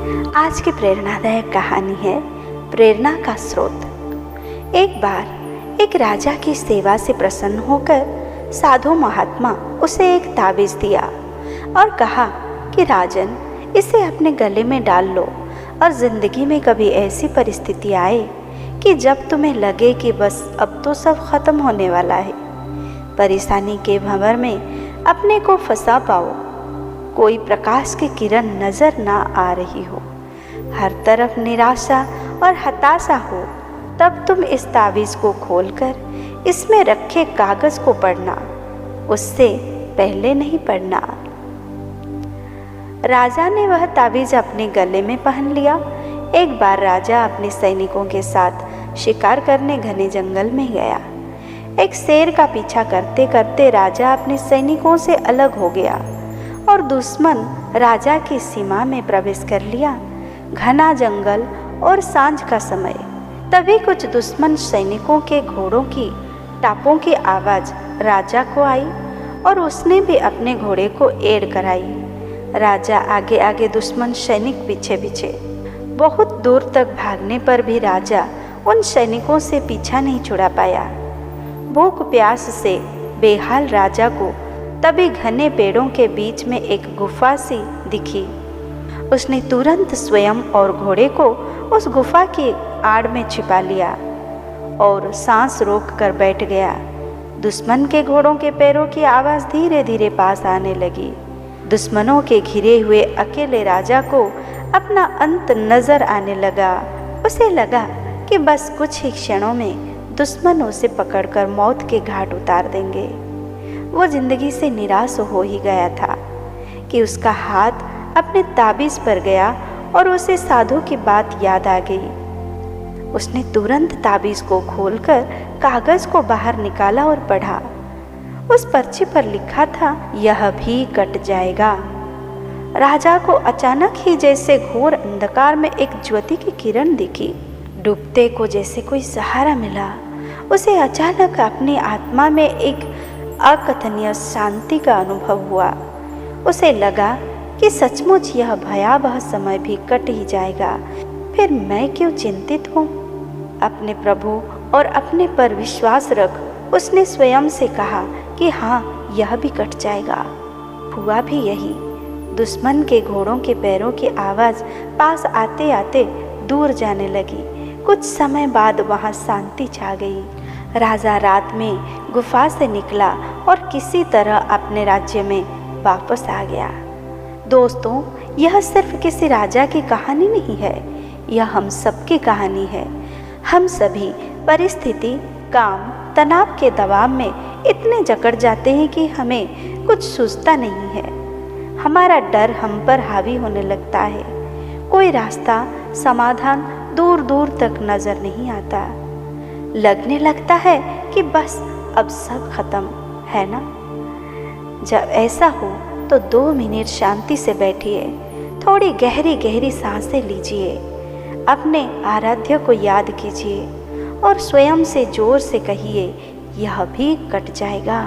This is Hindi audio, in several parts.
आज की प्रेरणादायक कहानी है प्रेरणा का स्रोत। एक बार एक राजा की सेवा से प्रसन्न होकर साधु महात्मा उसे एक ताबीज दिया और कहा कि राजन, इसे अपने गले में डाल लो और जिंदगी में कभी ऐसी परिस्थिति आए कि जब तुम्हें लगे कि बस अब तो सब खत्म होने वाला है, परेशानी के भंवर में अपने को फंसा पाओ, कोई प्रकाश की किरण नजर ना आ रही हो, हर तरफ निराशा और हताशा हो, तब तुम इस ताबीज को खोलकर इसमें रखे कागज को पढ़ना, उससे पहले नहीं पढ़ना। राजा ने वह ताबीज अपने गले में पहन लिया। एक बार राजा अपने सैनिकों के साथ शिकार करने घने जंगल में गया। एक शेर का पीछा करते करते राजा अपने सैनिकों से अलग हो गया और दुश्मन राजा की सीमा में प्रवेश कर लिया। घना जंगल और सांझ का समय। तभी कुछ दुश्मन सैनिकों के घोड़ों की टापों की आवाज राजा को आई और उसने भी अपने घोड़े को एड़ कराई। राजा आगे आगे, दुश्मन सैनिक पीछे पीछे। बहुत दूर तक भागने पर भी राजा उन सैनिकों से पीछा नहीं छुड़ा पाया। भूख प्यास से बेहाल राजा को तभी घने पेड़ों के बीच में एक गुफा सी दिखी। उसने तुरंत स्वयं और घोड़े को उस गुफा की आड़ में छिपा लिया और सांस रोक कर बैठ गया। दुश्मन के घोड़ों के पैरों की आवाज़ धीरे धीरे पास आने लगी। दुश्मनों के घिरे हुए अकेले राजा को अपना अंत नजर आने लगा। उसे लगा कि बस कुछ ही क्षणों में दुश्मन उसे पकड़कर मौत के घाट उतार देंगे। वो जिंदगी से निराश हो ही गया था कि उसका हाथ अपने ताबीज पर गया और उसे साधु की बात याद आ गई। उसने तुरंत ताबीज को खोलकर कागज को बाहर निकाला और पढ़ा। उस पर्ची पर लिखा था, यह भी कट जाएगा। राजा को अचानक ही जैसे घोर अंधकार में एक ज्योति की किरण दिखी। डूबते को जैसे कोई सहारा मिला। उसे अचानक अपनी आत्मा में एक अकथनीय शांति का अनुभव हुआ। उसे लगा कि सचमुच यह भयावह समय भी कट ही जाएगा। फिर मैं क्यों चिंतित हूँ? अपने प्रभु और अपने पर विश्वास रख, उसने स्वयं से कहा कि हाँ, यह भी कट जाएगा। हुआ भी यही। दुश्मन के घोड़ों के पैरों की आवाज़ पास आते आते दूर जाने लगी। कुछ समय बाद वहाँ शांति छा गई। राजा रात में गुफा से निकला और किसी तरह अपने राज्य में वापस आ गया। दोस्तों, यह सिर्फ किसी राजा की कहानी नहीं है, यह हम सबकी कहानी है। हम सभी परिस्थिति, काम, तनाव के दबाव में इतने जकड़ जाते हैं कि हमें कुछ सूझता नहीं है। हमारा डर हम पर हावी होने लगता है। कोई रास्ता, समाधान दूर दूर तक नजर नहीं आता। लगने लगता है कि बस अब सब खत्म है ना। जब ऐसा हो तो 2 मिनट शांति से बैठिए, थोड़ी गहरी गहरी सांसें लीजिए, अपने आराध्य को याद कीजिए और स्वयं से जोर से कहिए, यह भी कट जाएगा।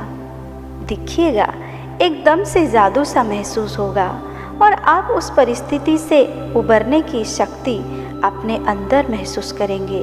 दिखिएगा, एकदम से जादू सा महसूस होगा और आप उस परिस्थिति से उबरने की शक्ति अपने अंदर महसूस करेंगे।